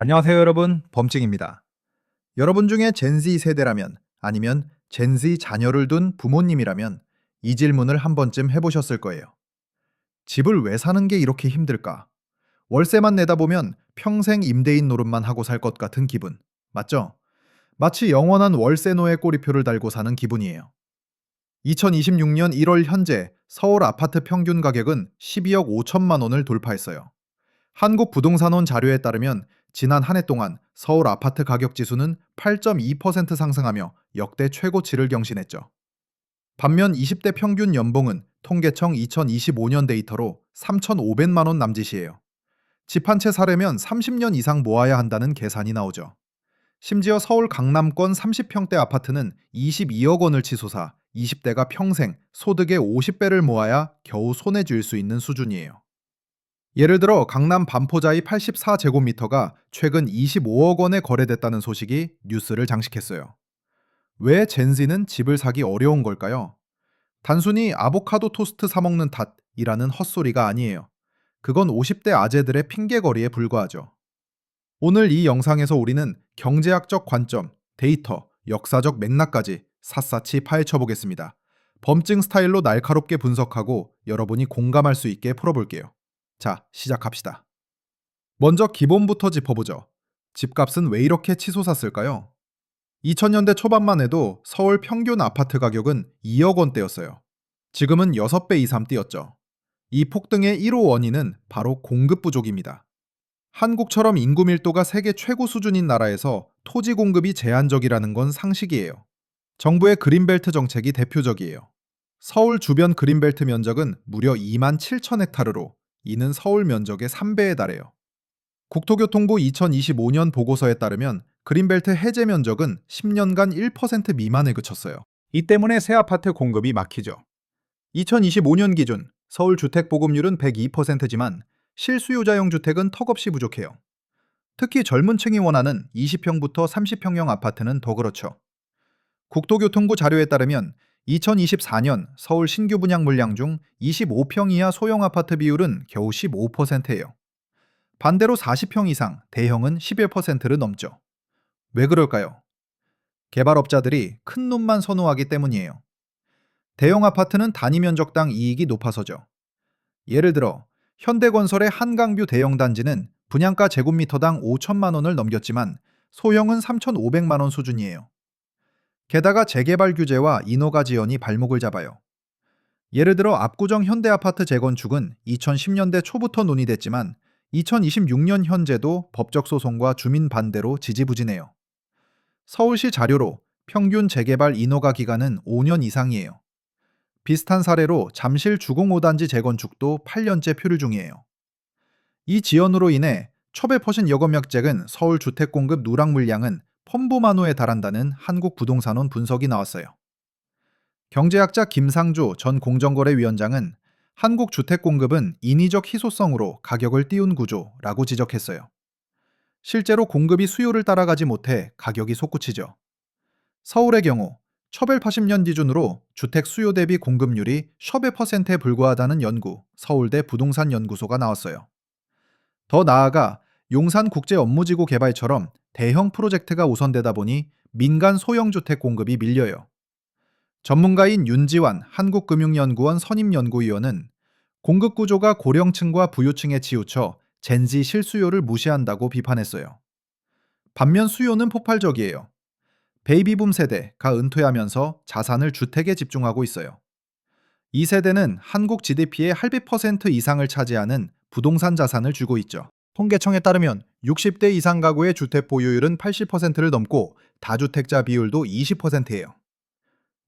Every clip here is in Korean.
안녕하세요, 여러분. 범증입니다. 여러분 중에 젠지 세대라면 아니면 젠지 자녀를 둔 부모님이라면 이 질문을 한 번쯤 해보셨을 거예요. 집을 왜 사는 게 이렇게 힘들까? 월세만 내다 보면 평생 임대인 노릇만 하고 살 것 같은 기분. 맞죠? 마치 영원한 월세노의 꼬리표를 달고 사는 기분이에요. 2026년 1월 현재 서울 아파트 평균 가격은 12억 5천만 원을 돌파했어요. 한국부동산원 자료에 따르면 지난 한 해 동안 서울 아파트 가격 지수는 8.2% 상승하며 역대 최고치를 경신했죠. 반면 20대 평균 연봉은 통계청 2025년 데이터로 3,500만 원 남짓이에요. 집 한 채 사려면 30년 이상 모아야 한다는 계산이 나오죠. 심지어 서울 강남권 30평대 아파트는 22억 원을 치솟아 20대가 평생 소득의 50배를 모아야 겨우 손에 쥘 수 있는 수준이에요. 예를 들어 강남 반포자이 84제곱미터가 최근 25억 원에 거래됐다는 소식이 뉴스를 장식했어요. 왜 젠지는 집을 사기 어려운 걸까요? 단순히 아보카도 토스트 사 먹는 탓이라는 헛소리가 아니에요. 그건 50대 아재들의 핑계거리에 불과하죠. 오늘 이 영상에서 우리는 경제학적 관점, 데이터, 역사적 맥락까지 샅샅이 파헤쳐 보겠습니다. 범증 스타일로 날카롭게 분석하고 여러분이 공감할 수 있게 풀어볼게요. 자, 시작합시다. 먼저 기본부터 짚어보죠. 집값은 왜 이렇게 치솟았을까요? 2000년대 초반만 해도 서울 평균 아파트 가격은 2억 원대였어요. 지금은 6배 이상 뛰었죠. 이 폭등의 1호 원인은 바로 공급 부족입니다. 한국처럼 인구 밀도가 세계 최고 수준인 나라에서 토지 공급이 제한적이라는 건 상식이에요. 정부의 그린벨트 정책이 대표적이에요. 서울 주변 그린벨트 면적은 무려 2만 7천 헥타르로 이는 서울 면적의 3배에 달해요. 국토교통부 2025년 보고서에 따르면 그린벨트 해제 면적은 10년간 1% 미만에 그쳤어요. 이 때문에 새 아파트 공급이 막히죠. 2025년 기준 서울 주택 보급률은 102%지만 실수요자용 주택은 턱없이 부족해요. 특히 젊은 층이 원하는 20평부터 30평형 아파트는 더 그렇죠. 국토교통부 자료에 따르면 2024년 서울 신규 분양 물량 중 25평 이하 소형 아파트 비율은 겨우 15%예요. 반대로 40평 이상 대형은 11%를 넘죠. 왜 그럴까요? 개발업자들이 큰 놈만 선호하기 때문이에요. 대형 아파트는 단위 면적당 이익이 높아서죠. 예를 들어 현대건설의 한강뷰 대형 단지는 분양가 제곱미터당 5천만 원을 넘겼지만 소형은 3,500만 원 수준이에요. 게다가 재개발 규제와 인허가 지연이 발목을 잡아요. 예를 들어 압구정 현대아파트 재건축은 2010년대 초부터 논의됐지만 2026년 현재도 법적 소송과 주민 반대로 지지부진해요. 서울시 자료로 평균 재개발 인허가 기간은 5년 이상이에요. 비슷한 사례로 잠실 주공 5단지 재건축도 8년째 표류 중이에요. 이 지연으로 인해 초베퍼신 여건역잭은 서울 주택 공급 누락 물량은 펌브만호에 달한다는 한국부동산원 분석이 나왔어요. 경제학자 김상조 전 공정거래위원장은 한국 주택 공급은 인위적 희소성으로 가격을 띄운 구조라고 지적했어요. 실제로 공급이 수요를 따라가지 못해 가격이 솟구치죠. 서울의 경우 1980년 기준으로 주택 수요 대비 공급률이 15%에 불과하다는 연구, 서울대 부동산연구소가 나왔어요. 더 나아가 용산국제업무지구 개발처럼 대형 프로젝트가 우선되다 보니 민간 소형주택 공급이 밀려요. 전문가인 윤지환 한국금융연구원 선임연구위원은 공급 구조가 고령층과 부유층에 치우쳐 젠지 실수요를 무시한다고 비판했어요. 반면 수요는 폭발적이에요. 베이비붐 세대가 은퇴하면서 자산을 주택에 집중하고 있어요. 이 세대는 한국 GDP의 8% 이상을 차지하는 부동산 자산을 쥐고 있죠. 통계청에 따르면 60대 이상 가구의 주택 보유율은 80%를 넘고 다주택자 비율도 20%예요.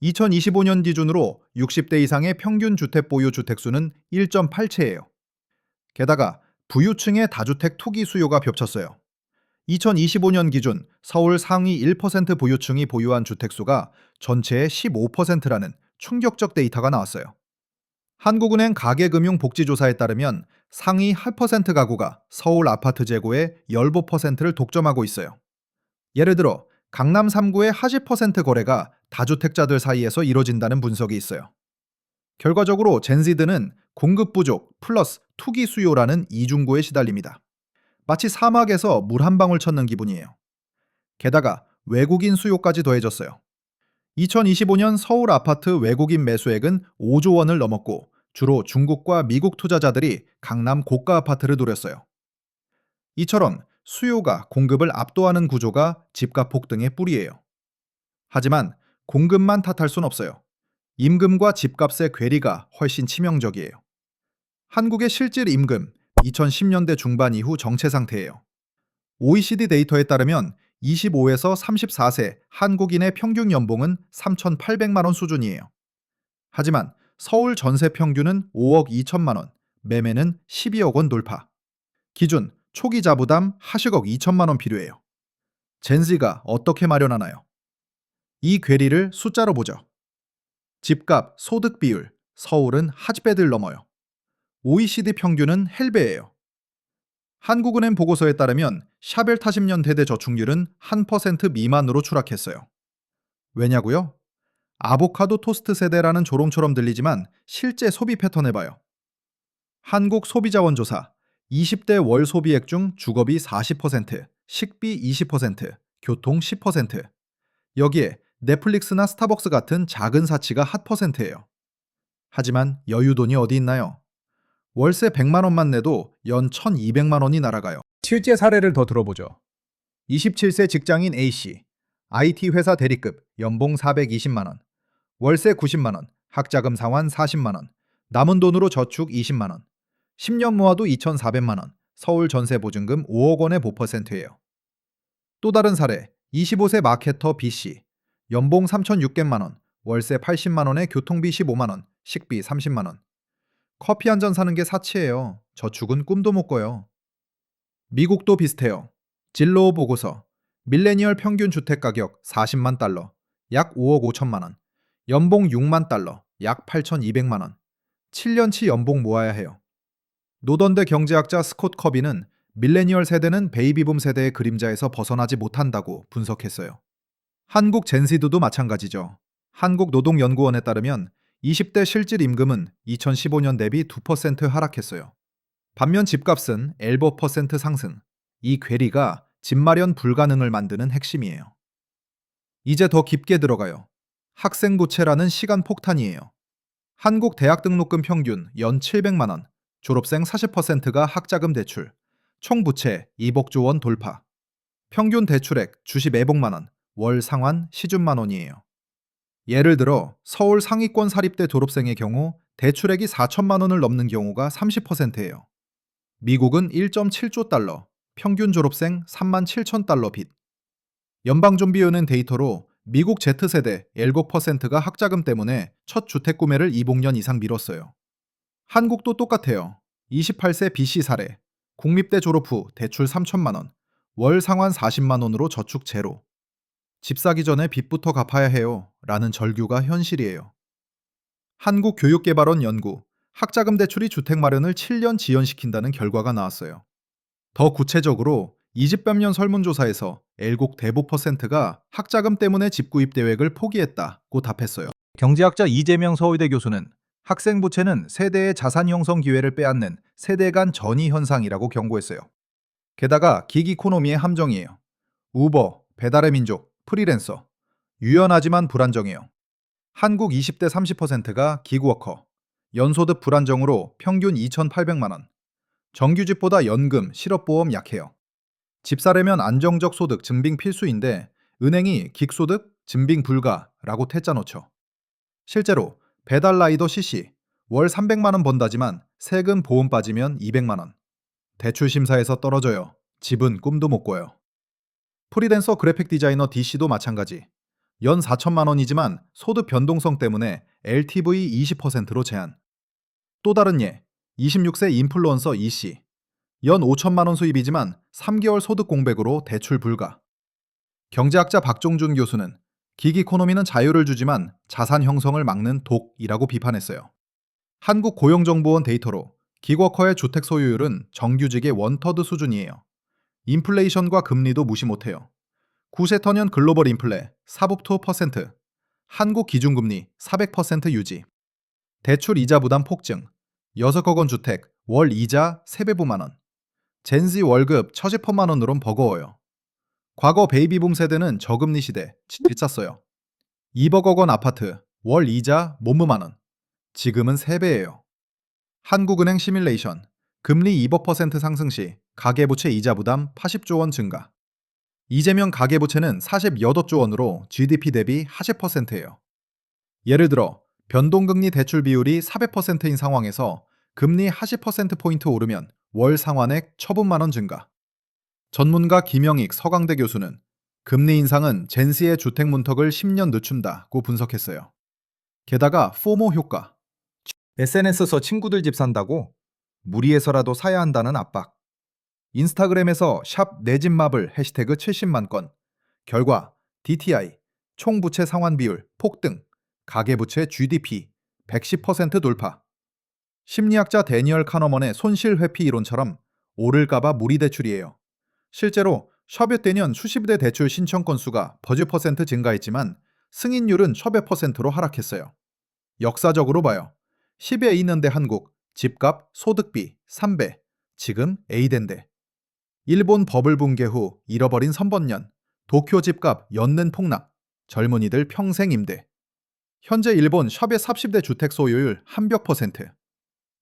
2025년 기준으로 60대 이상의 평균 주택 보유 주택수는 1.8채예요. 게다가 부유층의 다주택 투기 수요가 겹쳤어요. 2025년 기준 서울 상위 1% 부유층이 보유한 주택수가 전체의 15%라는 충격적 데이터가 나왔어요. 한국은행 가계금융복지조사에 따르면 상위 8% 가구가 서울 아파트 재고의 15%를 독점하고 있어요. 예를 들어 강남 3구의 하십 퍼센트 거래가 다주택자들 사이에서 이뤄진다는 분석이 있어요. 결과적으로 젠지드는 공급 부족 플러스 투기 수요라는 이중고에 시달립니다. 마치 사막에서 물 한 방울 쳤는 기분이에요. 게다가 외국인 수요까지 더해졌어요. 2025년 서울 아파트 외국인 매수액은 5조 원을 넘었고 주로 중국과 미국 투자자들이 강남 고가 아파트를 노렸어요. 이처럼 수요가 공급을 압도하는 구조가 집값 폭등의 뿌리예요. 하지만 공급만 탓할 순 없어요. 임금과 집값의 괴리가 훨씬 치명적이에요. 한국의 실질 임금 2010년대 중반 이후 정체 상태예요. OECD 데이터에 따르면 25에서 34세 한국인의 평균 연봉은 3,800만 원 수준이에요. 하지만 서울 전세 평균은 5억 2천만 원, 매매는 12억 원 돌파. 기준 초기 자부담 하식억 2천만 원 필요해요. 젠지가 어떻게 마련하나요? 이 괴리를 숫자로 보죠. 집값, 소득 비율, 서울은 하즈배들 넘어요. OECD 평균은 헬배예요. 한국은행 보고서에 따르면 샤벨 타십년 대대 저축률은 1% 미만으로 추락했어요. 왜냐고요? 아보카도 토스트 세대라는 조롱처럼 들리지만 실제 소비 패턴을 봐요. 한국 소비자원조사 20대 월 소비액 중 주거비 40%, 식비 20%, 교통 10%. 여기에 넷플릭스나 스타벅스 같은 작은 사치가 핫 퍼센트예요. 하지만 여유돈이 어디 있나요? 월세 100만 원만 내도 연 1,200만 원이 날아가요. 실제 사례를 더 들어보죠. 27세 직장인 A씨, IT 회사 대리급, 연봉 420만 원, 월세 90만 원, 학자금 상환 40만 원, 남은 돈으로 저축 20만 원, 10년 모아도 2,400만 원, 서울 전세 보증금 5억 원의 보퍼센트예요. 또 다른 사례, 25세 마케터 B씨, 연봉 3,600만 원, 월세 80만 원에 교통비 15만 원, 식비 30만 원. 커피 한 잔 사는 게 사치예요. 저축은 꿈도 못 꿔요. 미국도 비슷해요. 진로우 보고서, 밀레니얼 평균 주택 가격 40만 달러, 약 5억 5천만 원, 연봉 6만 달러, 약 8,200만 원. 7년치 연봉 모아야 해요. 노던대 경제학자 스콧 커비는 밀레니얼 세대는 베이비붐 세대의 그림자에서 벗어나지 못한다고 분석했어요. 한국 젠시드도 마찬가지죠. 한국노동연구원에 따르면 20대 실질 임금은 2015년 대비 2% 하락했어요. 반면 집값은 11% 상승. 이 괴리가 집 마련 불가능을 만드는 핵심이에요. 이제 더 깊게 들어가요. 학생 부채라는 시간 폭탄이에요. 한국 대학 등록금 평균 연 700만 원, 졸업생 40%가 학자금 대출, 총 부채 200조 원 돌파. 평균 대출액 주시 매복만 원, 월 상환 시준만 원이에요. 예를 들어 서울 상위권 사립대 졸업생의 경우 대출액이 4천만 원을 넘는 경우가 30%예요. 미국은 1.7조 달러, 평균 졸업생 3만 7천 달러 빚. 연방좀비은행 데이터로 미국 Z세대 7%가 학자금 때문에 첫 주택 구매를 20년 이상 미뤘어요. 한국도 똑같아요. 28세 B씨 사례. 국립대 졸업 후 대출 3천만 원, 월 상환 40만 원으로 저축 제로. 집 사기 전에 빚부터 갚아야 해요. 라는 절규가 현실이에요. 한국교육개발원 연구, 학자금 대출이 주택 마련을 7년 지연시킨다는 결과가 나왔어요. 더 구체적으로 이집밥년 설문조사에서 엘곡 대부 퍼센트가 학자금 때문에 집 구입 계획을 포기했다고 답했어요. 경제학자 이재명 서울대 교수는 학생 부채는 세대의 자산 형성 기회를 빼앗는 세대 간 전이 현상이라고 경고했어요. 게다가 기기코노미의 함정이에요. 우버, 배달의 민족, 프리랜서. 유연하지만 불안정해요. 한국 20대 30%가 기그워커. 연소득 불안정으로 평균 2,800만 원. 정규직보다 연금, 실업보험 약해요. 집 사려면 안정적 소득 증빙 필수인데 은행이 긱소득 증빙 불가라고 퇴짜 놓죠. 실제로 배달라이더 CC 월 300만 원 번다지만 세금 보험 빠지면 200만 원. 대출 심사에서 떨어져요. 집은 꿈도 못 꿔요. 프리랜서 그래픽 디자이너 DC도 마찬가지. 연 4천만 원이지만 소득 변동성 때문에 LTV 20%로 제한. 또 다른 예, 26세 인플루언서 E씨. 연 5천만 원 수입이지만 3개월 소득 공백으로 대출 불가. 경제학자 박종준 교수는 기기코노미는 자유를 주지만 자산 형성을 막는 독이라고 비판했어요. 한국고용정보원 데이터로 기워커의 주택 소유율은 정규직의 원터드 수준이에요. 인플레이션과 금리도 무시 못해요. 9세 터년 글로벌 인플레 4.2%, 한국 기준금리 400% 유지. 대출 이자 부담 폭증, 6억 원 주택, 월 이자 3배부만 원. 젠지 월급 처지퍼만 원으론 버거워요. 과거 베이비붐 세대는 저금리 시대 비쌌어요. 200억 원 아파트, 월 이자 몸무만 원. 지금은 3배예요. 한국은행 시뮬레이션. 금리 2% 상승 시 가계부채 이자 부담 80조 원 증가. 이재명 가계부채는 48조 원으로 GDP 대비 40%예요. 예를 들어 변동금리 대출 비율이 400%인 상황에서 금리 40%포인트 오르면 월 상환액 처분만 원 증가. 전문가 김영익 서강대 교수는 금리 인상은 젠시의 주택 문턱을 10년 늦춘다고 분석했어요. 게다가 포모 효과. SNS에서 친구들 집 산다고 무리해서라도 사야 한다는 압박. 인스타그램에서 샵 내 집 마블 해시태그 70만 건. 결과 DTI 총부채 상환 비율 폭등. 가계부채 GDP 110% 돌파. 심리학자 데니얼 카너먼의 손실 회피 이론처럼 오를까봐 무리 대출이에요. 실제로 셔벳 대년 수십대 대출 신청 건수가 버즈 퍼센트 증가했지만 승인율은 셔벳 퍼센트로 하락했어요. 역사적으로 봐요. 10에 있는데 한국, 집값, 소득비 3배, 지금 A된데. 일본 버블 붕괴 후 잃어버린 선번년, 도쿄 집값 연는 폭락, 젊은이들 평생 임대. 현재 일본 셔벳 30대 주택 소유율 한벽 퍼센트.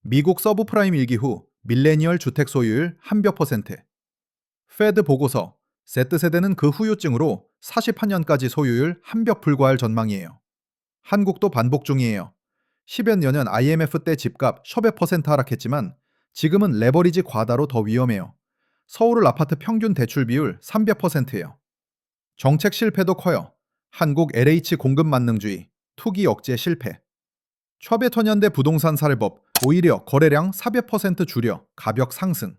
미국 서브프라임 일기 후 밀레니얼 주택 소유율 한벽 퍼센트. 페드 보고서, Z세대는 그 후유증으로 48년까지 소유율 한벽 불과할 전망이에요. 한국도 반복 중이에요. 10여 년은 IMF 때 집값 셔벳 퍼센트 하락했지만 지금은 레버리지 과다로 더 위험해요. 서울 아파트 평균 대출 비율 300%예요. 정책 실패도 커요. 한국 LH 공급 만능주의, 투기 억제 실패. 셔벳터년대 부동산 살법, 오히려 거래량 400% 줄여 가격 상승.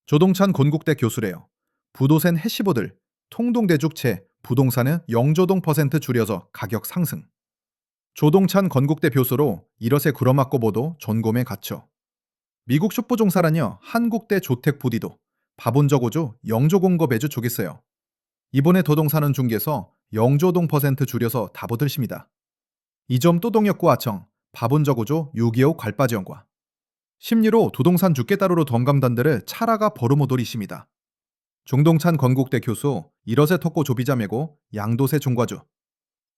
조동찬 건국대 교수래요. 부도센 해시보들, 통동대죽채, 부동산은 영조동 퍼센트 줄여서 가격 상승. 조동찬 건국대 교수로 이러세 구러맞고 보도 전곰에 갇혀. 미국 슈퍼종사라뇨 한국대 조택 부디도 바본저고주 영조공급해주 조겠어요. 이번에 도동사는 중개서 영조동 퍼센트 줄여서 다보들십니다. 이점 또동역구 아청 바본저고주 6.25 괄빠지연과 심리로 부동산 주께따르로 덤감단들을 차라가 버르모돌이십니다. 종동찬 건국대 교수 이러세 턱고 조비자매고 양도세 종과주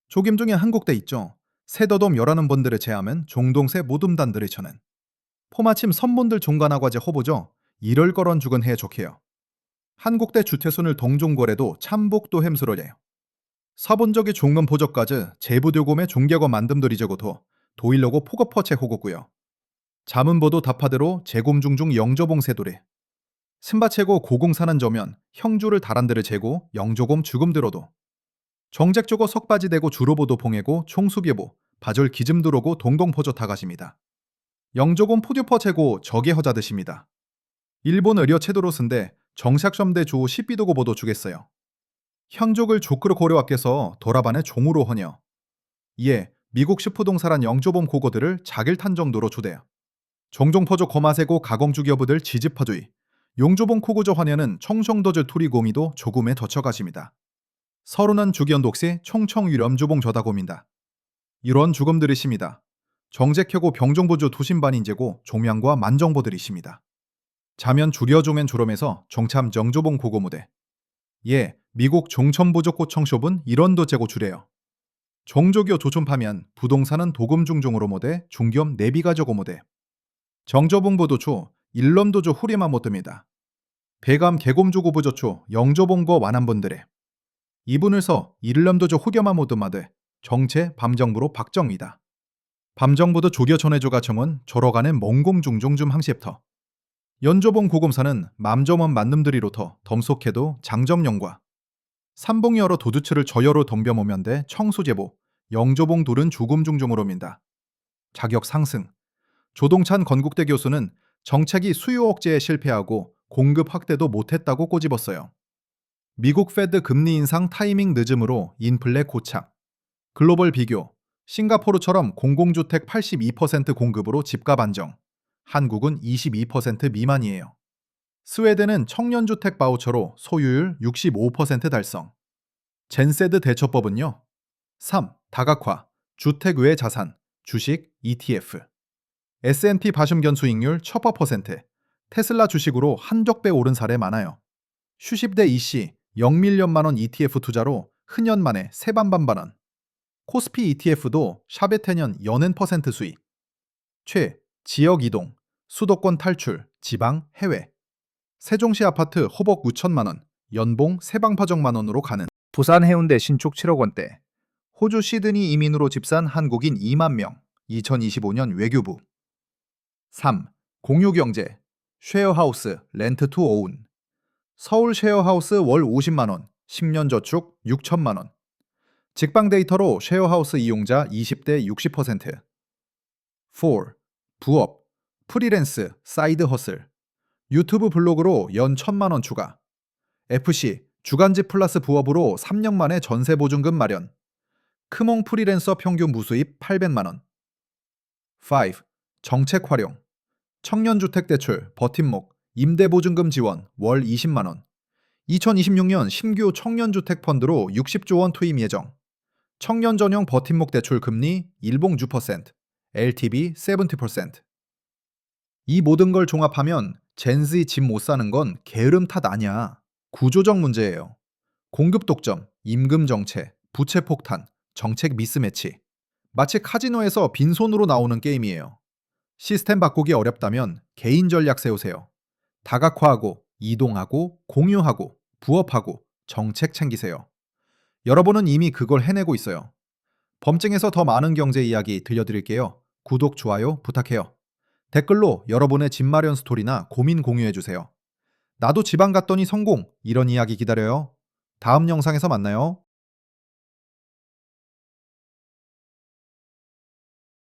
조김 중에 한국대 있죠. 새더돔 열하는 번들을 제하면 종동세 모둠단들을 쳐는 포마침 선본들 종간화과제 호보죠. 이럴 거런 죽은 해 좋게요. 한국대 주태순을 동종거래도 참복도 햄스러래요. 사본적이 종문 보적까지 제부교금의 종격어 만듦들이제고도 도일러고 포거퍼체 호고고요. 자문보도 답하대로 제곰중중 영조봉 세도래. 신바체고 고공사는 저면 형주를 다란들을 재고 영조곰 죽음 들어도 정책적고 석바지 대고 주로보도 봉해고 총수비보 바절 기즘 들어고 동동포조 타가십니다. 영조곰 포듀퍼 채고 적의 허자 드십니다. 일본 의료 체도로스인데 정착점대 주 10비도고 보도 주겠어요. 형족을 조크로 고려왔께서 도라반의 종으로 허녀. 이에 미국 슈프동사란 영조범 고고들을 자길탄 정도로 주대요. 종종퍼조 거마세고 가공주기업들 지집퍼주의. 용조봉 코고저 환여는 청성도저 투리고미도 조금에 덧쳐가십니다. 서른한 주기연독시 총청유렴주봉 저다고민다. 이런 죽음들이십니다. 정제켜고 병정보조 두신반인제고 종양과 만정보들이십니다. 자면 줄여조면 주름에서 정참 정조봉 고고무대. 예, 미국 종천부족고 청쇼분 이런도 재고 주래요. 정조교 조촌파면 부동산은 도금중종으로 모대 중겸 내비가저고 모대. 정조봉보도초 일럼도조 후리마 못듭니다. 배감 개곰주고부조초 영조봉거 완한분들의 이분을서 일럼도조 후겸마 못드마대 정체 밤정부로 박정이다. 밤정부도 조교천해조가 청은 졸어가는 몽공중종줌 항시부터 연조봉 고금사는 맘점원 만놈들이로터 덤속해도 장점영과 삼봉여러 도두치를 저여로 덤벼모면대 청수제보 영조봉 둘은 죽음중종으로 민다. 자격 상승. 조동찬 건국대 교수는 정책이 수요 억제에 실패하고 공급 확대도 못했다고 꼬집었어요. 미국 페드 금리 인상 타이밍 늦음으로 인플레 고착. 글로벌 비교. 싱가포르처럼 공공주택 82% 공급으로 집값 안정. 한국은 22% 미만이에요. 스웨덴은 청년주택 바우처로 소유율 65% 달성. 젠세드 대처법은요. 3. 다각화. 주택외 자산. 주식, ETF. S&P 바심견 수익률 1000%. 테슬라 주식으로 한적배 오른 사례 많아요. 슈십대 이씨 0밀리언만 원 ETF 투자로 흔연 만에 세반반반원. 코스피 ETF도 샤베테년 연은 퍼센트 수익. 최 지역 이동, 수도권 탈출, 지방, 해외. 세종시 아파트 호복 6천만 원, 연봉 세방파정만 원으로 가는. 부산 해운대 신축 7억 원대. 호주 시드니 이민으로 집산 한국인 2만 명. 2025년 외교부. 3. 공유경제. 쉐어하우스 렌트 투 오운. 서울 쉐어하우스 월 50만 원, 10년 저축 6천만 원. 직방 데이터로 쉐어하우스 이용자 20대 60%. 4. 부업, 프리랜스, 사이드 허슬. 유튜브 블로그로 연 1천만 원 추가. FC, 주간지 플러스 부업으로 3년 만에 전세 보증금 마련. 크몽 프리랜서 평균 무수입 800만 원. 5. 정책 활용. 청년주택 대출, 버팀목, 임대보증금 지원, 월 20만 원. 2026년 신규 청년주택 펀드로 60조 원 투입 예정. 청년 전용 버팀목 대출 금리 일봉 6%, LTV 70%. 이 모든 걸 종합하면 젠지 집 못 사는 건 게으름 탓 아니야. 구조적 문제예요. 공급 독점, 임금 정체, 부채 폭탄, 정책 미스매치. 마치 카지노에서 빈손으로 나오는 게임이에요. 시스템 바꾸기 어렵다면 개인 전략 세우세요. 다각화하고, 이동하고, 공유하고, 부업하고, 정책 챙기세요. 여러분은 이미 그걸 해내고 있어요. 범증에서 더 많은 경제 이야기 들려드릴게요. 구독, 좋아요 부탁해요. 댓글로 여러분의 집 마련 스토리나 고민 공유해주세요. 나도 지방 갔더니 성공! 이런 이야기 기다려요. 다음 영상에서 만나요.